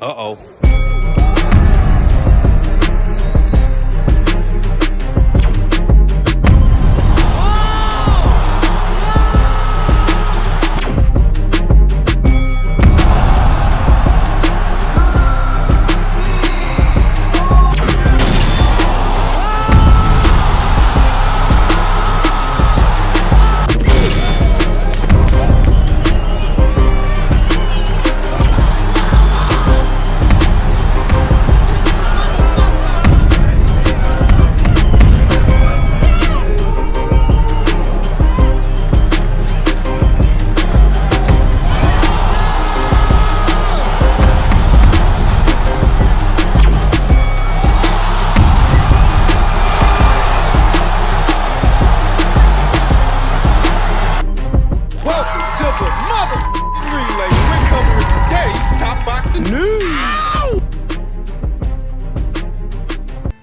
Uh-oh.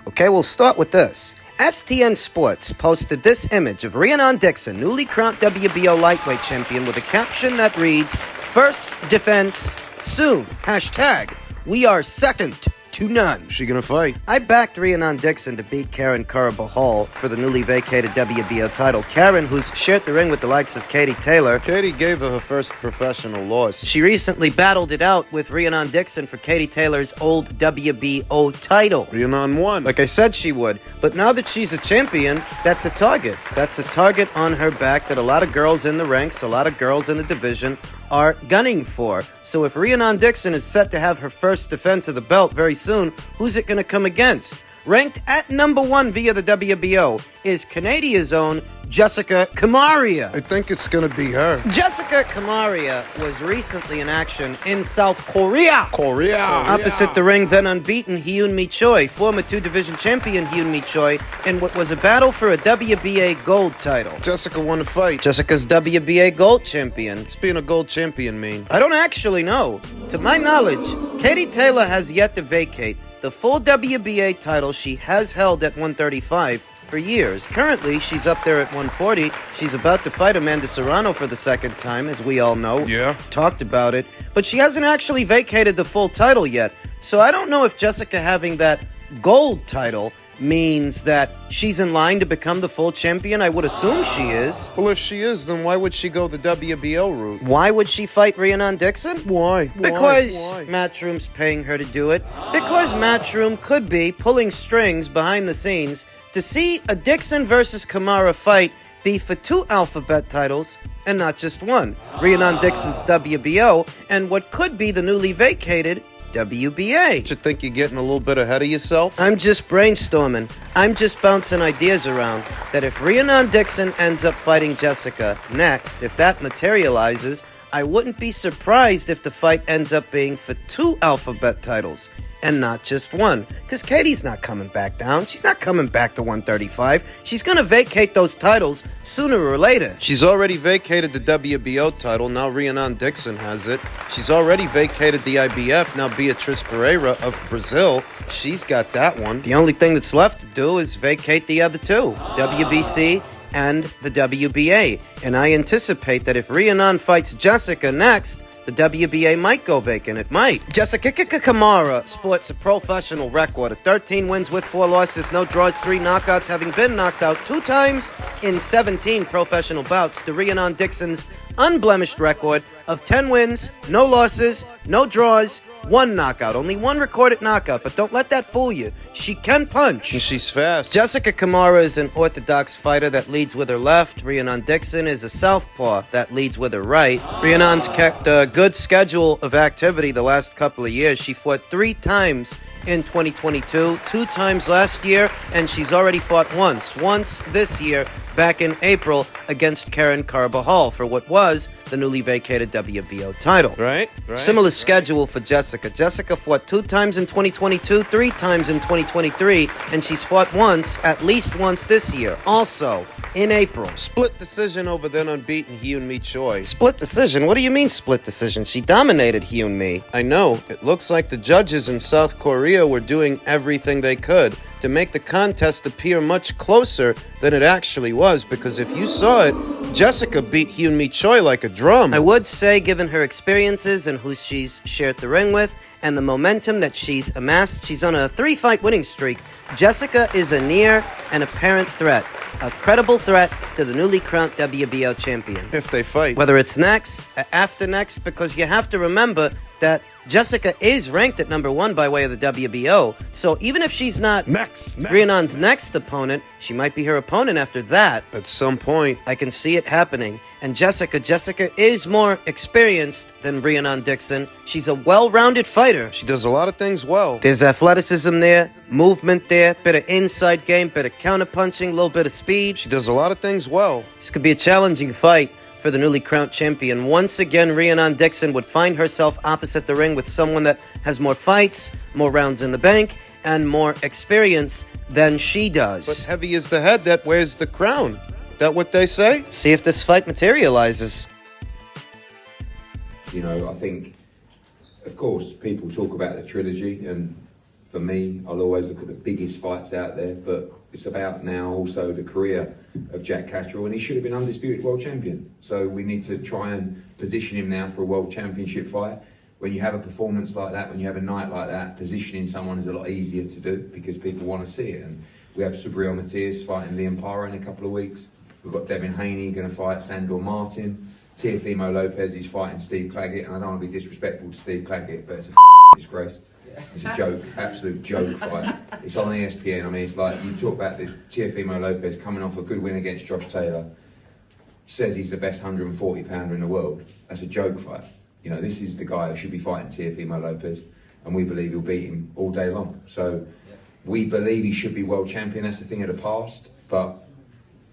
Okay, we'll start with this. STN Sports posted this image of Ranan Dixon, newly crowned WBO lightweight champion, with a caption that reads, "First defense soon. Hashtag, we are second to none." She gonna fight? I backed Ranan Dixon to beat Karen Karabahal for the newly vacated WBO title. Karen, who's shared the ring with the likes of Katie Taylor. Katie gave her first professional loss. She recently battled it out with Ranan Dixon for Katie Taylor's old WBO title. Ranan won. Like I said she would. But now that she's a champion, that's a target. That's a target on her back that a lot of girls in the ranks, a lot of girls in the division are gunning for. So if Ranan Dixon is set to have her first defense of the belt very soon, who's it going to come against? Ranked at number 1 via the WBO is Canada's own Jessica Kamaria. I think it's gonna be her. Jessica Kamaria was recently in action in South Korea. Opposite the ring, then unbeaten Hyun-Mi Choi, former 2-division champion Hyun-Mi Choi, in what was a battle for a WBA gold title. Jessica won the fight. Jessica's WBA gold champion. What's being a gold champion mean? I don't actually know. To my knowledge, Katie Taylor has yet to vacate the full WBA title she has held at 135 for years. Currently, she's up there at 140. She's about to fight Amanda Serrano for the second time, as we all know. Yeah. Talked about it. But she hasn't actually vacated the full title yet. So I don't know if Jessica having that gold title means that she's in line to become the full champion. I would assume she is. Well, if she is, then why would she go the WBO route? Why would she fight Ranan Dixon? Why? Because Why? Matchroom's paying her to do it. Because Matchroom could be pulling strings behind the scenes to see a Dixon versus Kamara fight be for 2 alphabet titles and not just one. Ranan Dixon's WBO and what could be the newly vacated WBA. Don't you think you're getting a little bit ahead of yourself? I'm just brainstorming. I'm just bouncing ideas around that if Ranan Dixon ends up fighting Jessica next, if that materializes, I wouldn't be surprised if the fight ends up being for 2 alphabet titles and not just one. Because Katie's not coming back down. She's not coming back to 135. She's going to vacate those titles sooner or later. She's already vacated the WBO title. Now Ranan Dixon has it. She's already vacated the IBF. Now Beatriz Pereira of Brazil, she's got that one. The only thing that's left to do is vacate the other 2, WBC and the WBA. And I anticipate that if Ranan fights Jessica next, the WBA might go vacant. It might. Jessica Kamara sports a professional record of 13 wins with 4 losses, no draws, 3 knockouts, having been knocked out 2 times in 17 professional bouts to Ranan Dixon's unblemished record of 10 wins, no losses, no draws, 1 knockout. Only 1 recorded knockout, but don't let that fool you. She can punch. And she's fast. Jessica Kamara is an orthodox fighter that leads with her left. Ranan Dixon is a southpaw that leads with her right. Rhiannon's kept a good schedule of activity the last couple of years. She fought 3 times in 2022, 2 times last year, and she's already fought once this year, back in April, against Karen Karabahal for what was the newly vacated WBO title. Right. Similar schedule for Jessica. Jessica fought 2 times in 2022, 3 times in 2023, and she's fought once, at least once this year. Also, in April. Split decision over then unbeaten Hyun-Mi Choi. Split decision? What do you mean split decision? She dominated Hyun-Mi. I know. It looks like the judges in South Korea were doing everything they could to make the contest appear much closer than it actually was, because if you saw it, Jessica beat Hyun-Mi Choi like a drum. I would say, given her experiences and who she's shared the ring with, and the momentum that she's amassed, she's on a 3-fight winning streak. Jessica is a near and apparent threat, a credible threat to the newly crowned WBO champion. If they fight. Whether it's next, after next, because you have to remember that Jessica is ranked at number 1 by way of the WBO, so even if she's not Rianon's next opponent, she might be her opponent after that. At some point. I can see it happening. And Jessica is more experienced than Ranan Dixon. She's a well-rounded fighter. She does a lot of things well. There's athleticism there, movement there, bit of inside game, bit of counterpunching, a little bit of speed. She does a lot of things well. This could be a challenging fight for the newly crowned champion. Once again, Ranan Dixon would find herself opposite the ring with someone that has more fights, more rounds in the bank, and more experience than she does. But heavy is the head that wears the crown. That what they say? See if this fight materializes. You know, I think, of course, people talk about the trilogy, and for me, I'll always look at the biggest fights out there, but it's about now also the career of Jack Catterall, and he should have been undisputed world champion. So we need to try and position him now for a world championship fight. When you have a performance like that, when you have a night like that, positioning someone is a lot easier to do because people want to see it. And we have Subriel Matias fighting Liam Parra in a couple of weeks. We've got Devin Haney going to fight Sandor Martin. Teofimo Lopez is fighting Steve Claggett, and I don't want to be disrespectful to Steve Claggett, but it's a disgrace. It's a joke, absolute joke fight. It's on ESPN. I mean, it's like you talk about this Teofimo Lopez coming off a good win against Josh Taylor, says he's the best 140-pounder in the world. That's a joke fight. You know, this is the guy who should be fighting Teofimo Lopez, and we believe he'll beat him all day long. So we believe he should be world champion. That's the thing of the past, but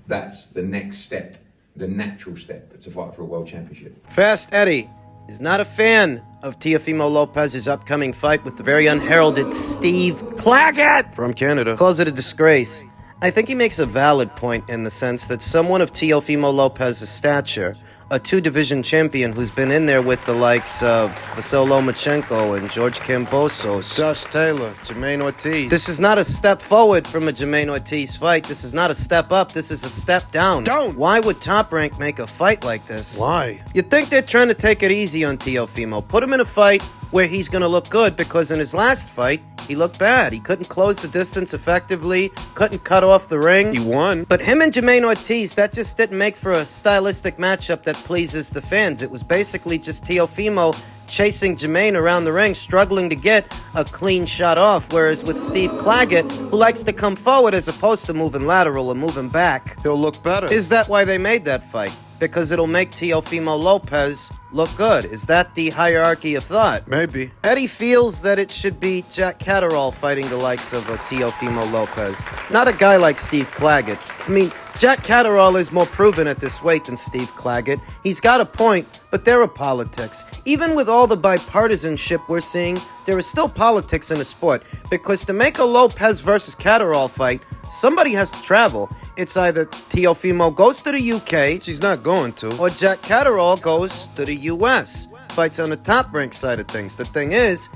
that's the next step, the natural step to fight for a world championship. Fast Eddie is not a fan of Teofimo Lopez's upcoming fight with the very unheralded Steve Claggett From Canada. calls it a disgrace. I think he makes a valid point in the sense that someone of Teofimo Lopez's stature, a 2-division champion who's been in there with the likes of Vasyl Lomachenko and George Kambosos, Josh Taylor, Jermaine Ortiz. this is not a step forward from a Jermaine Ortiz fight. This is not a step up. This is a step down. Down. Why would Top Rank make a fight like this? Why? You'd think they're trying to take it easy on Teofimo. Put him in a fight where he's going to look good, because in his last fight, he looked bad. He couldn't close the distance effectively, couldn't cut off the ring. He won. But him and Jermaine Ortiz, that just didn't make for a stylistic matchup that pleases the fans. It was basically just Teofimo chasing Jermaine around the ring, struggling to get a clean shot off, whereas with Steve Claggett, who likes to come forward as opposed to moving lateral or moving back. He'll look better. Is that why they made that fight? Because it'll make Teofimo Lopez look good. Is that the hierarchy of thought? Maybe. Eddie feels that it should be Jack Catterall fighting the likes of Teofimo Lopez, not a guy like Steve Claggett. I mean, Jack Catterall is more proven at this weight than Steve Claggett. He's got a point, but there are politics. Even with all the bipartisanship we're seeing, there is still politics in the sport, because to make a Lopez versus Catterall fight, somebody has to travel. It's either Teofimo goes to the UK, She's not going to. or Jack Catterall goes to the US. Fights on the Top Rank side of things. The thing is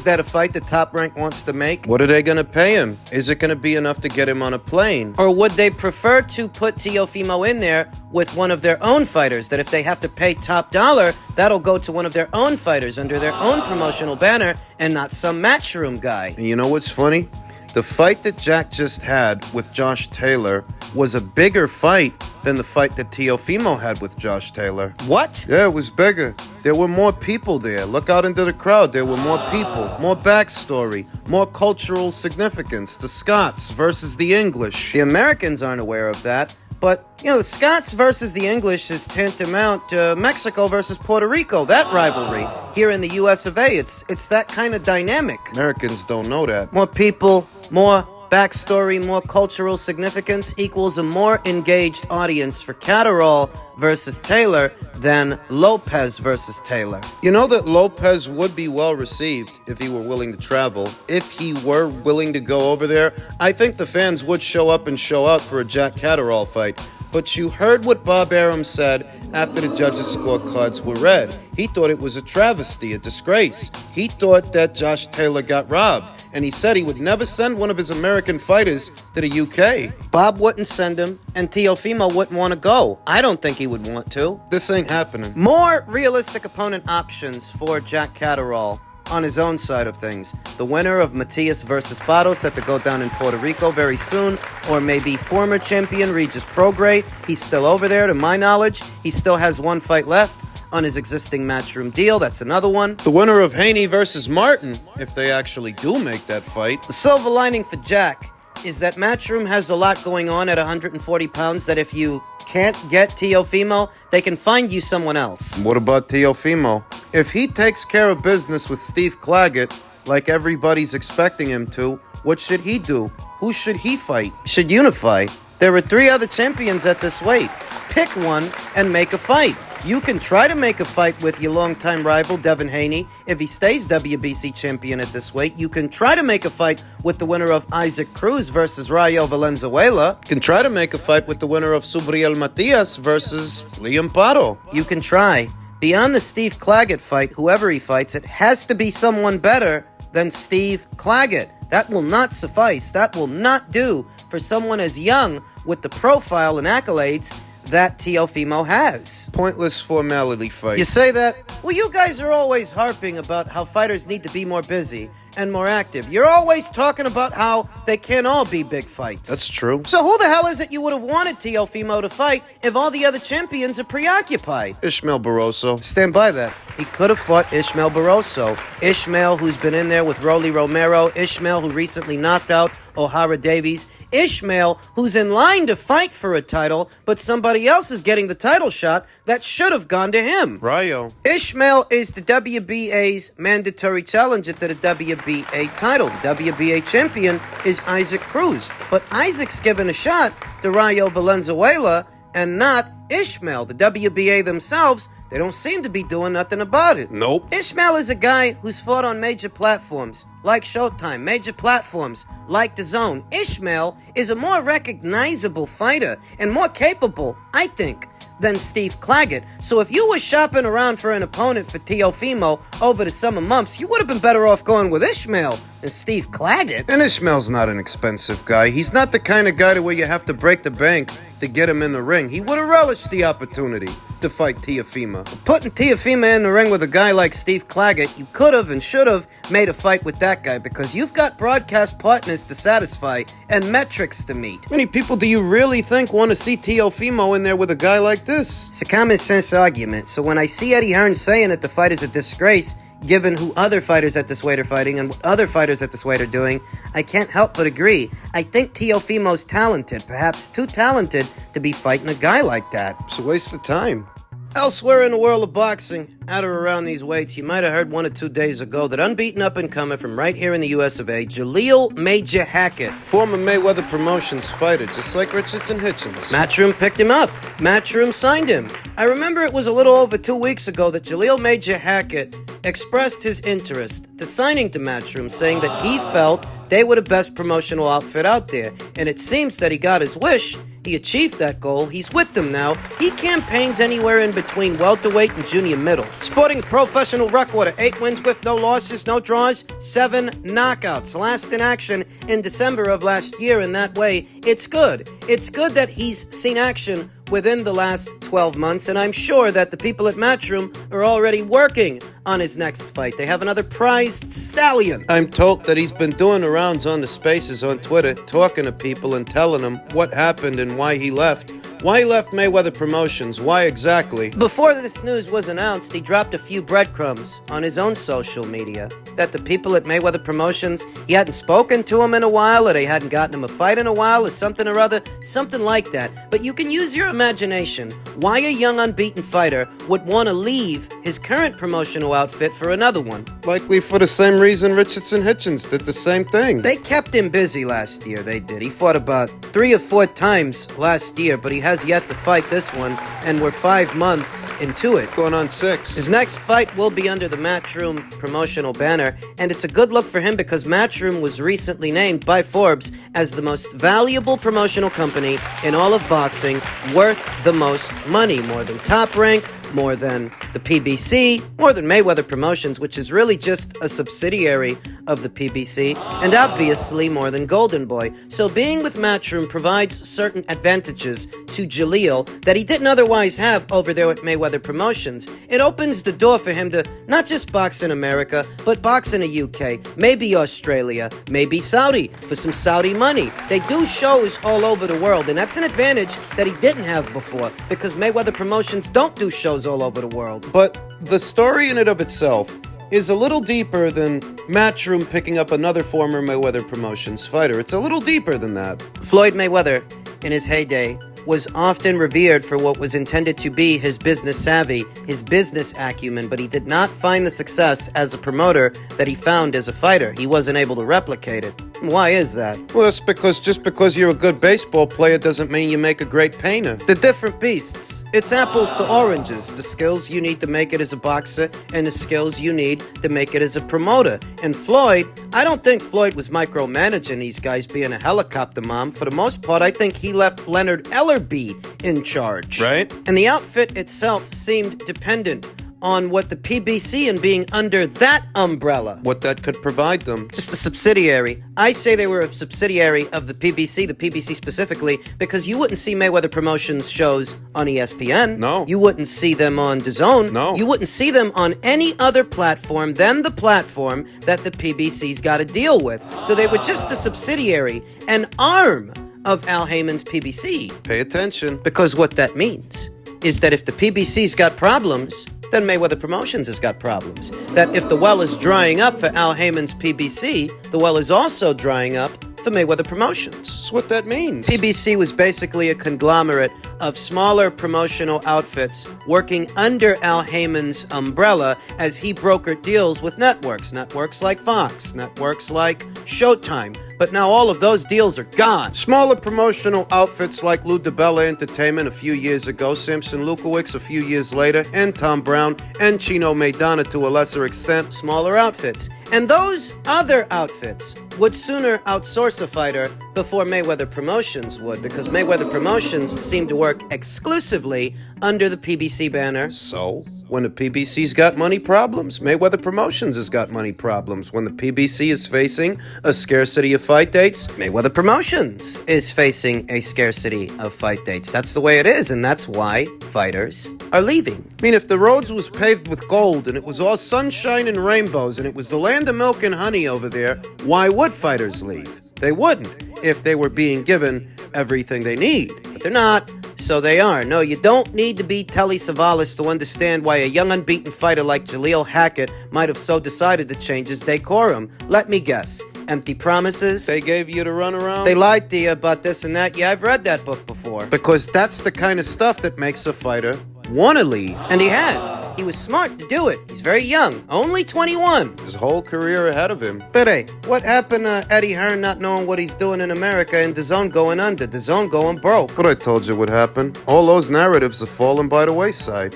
that a fight that Top Rank wants to make? What are they going to pay him? Is it going to be enough to get him on a plane? Or would they prefer to put Teofimo in there with one of their own fighters, that if they have to pay top dollar, that'll go to one of their own fighters under their own promotional banner and not some matchroom guy? And you know what's funny? The fight that Jack just had with Josh Taylor was a bigger fight than the fight that Teofimo had with Josh Taylor. What? Yeah, it was bigger. There were more people there. Look out into the crowd. There were more people, more backstory, more cultural significance. The Scots versus the English. The Americans aren't aware of that. But, you know, the Scots versus the English is tantamount to Mexico versus Puerto Rico, that rivalry. Here in the US of A, it's that kind of dynamic. Americans don't know that. More people, more backstory, more cultural significance equals a more engaged audience for Catterall versus Taylor than Lopez versus Taylor. You know that Lopez would be well received if he were willing to travel. If he were willing to go over there, I think the fans would show up and show out for a Jack Catterall fight. But you heard what Bob Arum said after the judges' scorecards were read. He thought it was a travesty, a disgrace. He thought that Josh Taylor got robbed. And he said he would never send one of his American fighters to the UK. Bob wouldn't send him, and Teofimo wouldn't want to go. I don't think he would want to. This ain't happening. More realistic opponent options for Jack Catterall on his own side of things. The winner of Matias versus Pato set to go down in Puerto Rico very soon, or maybe former champion Regis Prograis. He's still over there, to my knowledge. He still has one fight left on his existing matchroom deal. That's another one. The winner of Haney versus Martin, if they actually do make that fight. The silver lining for Jack is that matchroom has a lot going on at 140 pounds that if you can't get Teofimo, they can find you someone else. What about Teofimo? If he takes care of business with Steve Claggett, like everybody's expecting him to, what should he do? Who should he fight? Should unify. There are 3 other champions at this weight. Pick one and make a fight. You can try to make a fight with your longtime rival, Devin Haney, if he stays WBC champion at this weight. You can try to make a fight with the winner of Isaac Cruz versus Rayo Valenzuela. You can try to make a fight with the winner of Subriel Matias versus Liam Pato. You can try. Beyond the Steve Claggett fight, whoever he fights, it has to be someone better than Steve Claggett. That will not suffice. That will not do for someone as young with the profile and accolades that Teofimo has. Pointless formality fight. You say that? Well, you guys are always harping about how fighters need to be more busy and more active. You're always talking about how they can't all be big fights. That's true. So who the hell is it you would have wanted Teofimo to fight if all the other champions are preoccupied? Ishmael Barroso. Stand by that. He could have fought Ishmael Barroso. Ishmael, who's been in there with Rolly Romero. Ishmael, who recently knocked out O'Hara Davies. Ishmael, who's in line to fight for a title, but somebody else is getting the title shot that should have gone to him. Rayo. Ishmael is the WBA's mandatory challenger to the WBA title. The WBA champion is Isaac Cruz. But Isaac's given a shot to Rayo Valenzuela and not Ishmael. The WBA themselves, they don't seem to be doing nothing about it. Nope. Ishmael is a guy who's fought on major platforms like Showtime, major platforms like DAZN. Ishmael is a more recognizable fighter and more capable, I think, than Steve Claggett. So if you were shopping around for an opponent for Teofimo over the summer months, you would have been better off going with Ishmael than Steve Claggett. And Ishmael's not an expensive guy. He's not the kind of guy to where you have to break the bank to get him in the ring. He would have relished the opportunity to fight Teofimo. Putting Teofimo in the ring with a guy like Steve Claggett, you could have and should have made a fight with that guy because you've got broadcast partners to satisfy and metrics to meet. How many people do you really think want to see Teofimo in there with a guy like this? It's a common sense argument. So when I see Eddie Hearn saying that the fight is a disgrace, given who other fighters at this weight are fighting and what other fighters at this weight are doing, I can't help but agree. I think Teofimo's talented, perhaps too talented to be fighting a guy like that. It's a waste of time. Elsewhere in the world of boxing, at or around these weights, you might have heard 1 or 2 days ago that unbeaten up-and-comer from right here in the US of A, Jalil Major Hackett, Former Mayweather Promotions fighter, just like Richardson Hitchens. Matchroom picked him up. Matchroom signed him. I remember it was a little over 2 weeks ago that Jalil Major Hackett expressed his interest to signing to Matchroom, saying that he felt they were the best promotional outfit out there. And it seems that he got his wish. He achieved that goal. He's with them now. He campaigns anywhere in between welterweight and junior middle. Sporting a professional record of 8 wins with no losses, no draws, 7 knockouts. Last in action in December of last year. In that way, it's good. It's good that he's seen action within the last 12 months, and I'm sure that the people at Matchroom are already working on his next fight. They have another prized stallion. I'm told that he's been doing the rounds on the spaces on Twitter, talking to people and telling them what happened and why he left. Why he left Mayweather Promotions, why exactly? Before this news was announced, he dropped a few breadcrumbs on his own social media that the people at Mayweather Promotions, he hadn't spoken to him in a while, or they hadn't gotten him a fight in a while, or something or other, something like that. But you can use your imagination why a young unbeaten fighter would want to leave his current promotional outfit for another one. Likely for the same reason Richardson Hitchens did the same thing. They kept him busy last year, they did. He fought about 3 or 4 times last year, but he has yet to fight this one, and we're 5 months into it. Going on 6. His next fight will be under the Matchroom promotional banner, and it's a good look for him because Matchroom was recently named by Forbes as the most valuable promotional company in all of boxing, worth the most money, more than Top Rank, more than the PBC, more than Mayweather Promotions, which is really just a subsidiary of the PBC, and obviously more than Golden Boy. So being with Matchroom provides certain advantages to Jalil that he didn't otherwise have over there at Mayweather Promotions. It opens the door for him to not just box in America, but box in the UK, maybe Australia, maybe Saudi, for some Saudi money. They do shows all over the world, and that's an advantage that he didn't have before, because Mayweather Promotions don't do shows all over the world. But the story in and of itself is a little deeper than Matchroom picking up another former Mayweather Promotions fighter. It's a little deeper than that. Floyd Mayweather, in his heyday, was often revered for what was intended to be his business savvy, his business acumen, but he did not find the success as a promoter that he found as a fighter. He wasn't able to replicate it. Why is that? Well, it's because just because you're a good baseball player doesn't mean you make a great painter. They're different beasts. It's apples to oranges. The skills you need to make it as a boxer and the skills you need to make it as a promoter. And Floyd, I don't think Floyd was micromanaging these guys being a helicopter mom. For the most part, I think he left Leonard Ellerby in charge. Right. And the outfit itself seemed dependent on what the PBC and being under that umbrella. What that could provide them. Just a subsidiary. I say they were a subsidiary of the PBC specifically, because you wouldn't see Mayweather Promotions shows on ESPN. No. You wouldn't see them on DAZN. No. You wouldn't see them on any other platform than the platform that the PBC's got to deal with. So they were just a subsidiary, an arm of Al Heyman's PBC. Pay attention. Because what that means is that if the PBC's got problems, then Mayweather Promotions has got problems. That if the well is drying up for Al Heyman's PBC, the well is also drying up for Mayweather Promotions. That's what that means. PBC was basically a conglomerate of smaller promotional outfits working under Al Heyman's umbrella as he brokered deals with networks. Networks like Fox, networks like Showtime. But now all of those deals are gone. Smaller promotional outfits like Lou DiBella Entertainment a few years ago, Samson Lukowicz a few years later, and Tom Brown, and Chino Maidana to a lesser extent. Smaller outfits. And those other outfits would sooner outsource a fighter before Mayweather Promotions would, because Mayweather Promotions seemed to work exclusively under the PBC banner. So, when the PBC's got money problems, Mayweather Promotions has got money problems. When the PBC is facing a scarcity of fight dates, Mayweather Promotions is facing a scarcity of fight dates. That's the way it is, and that's why fighters are leaving. I mean, if the roads was paved with gold and it was all sunshine and rainbows and it was the land of milk and honey over there, why would fighters leave? They wouldn't if they were being given everything they need. But they're not, so they are. No, you don't need to be Telly Savalas to understand why a young unbeaten fighter like Jalil Hackett might have so decided to change his decorum. Let me guess. Empty promises? They gave you the runaround? They lied to you about this and that. Yeah, I've read that book before. Because that's the kind of stuff that makes a fighter want to leave. And he has. He was smart to do it. He's very young. Only 21. His whole career ahead of him. But hey, what happened to Eddie Hearn not knowing what he's doing in America and DAZN going under? DAZN going broke. But I told you what happened. All those narratives have fallen by the wayside.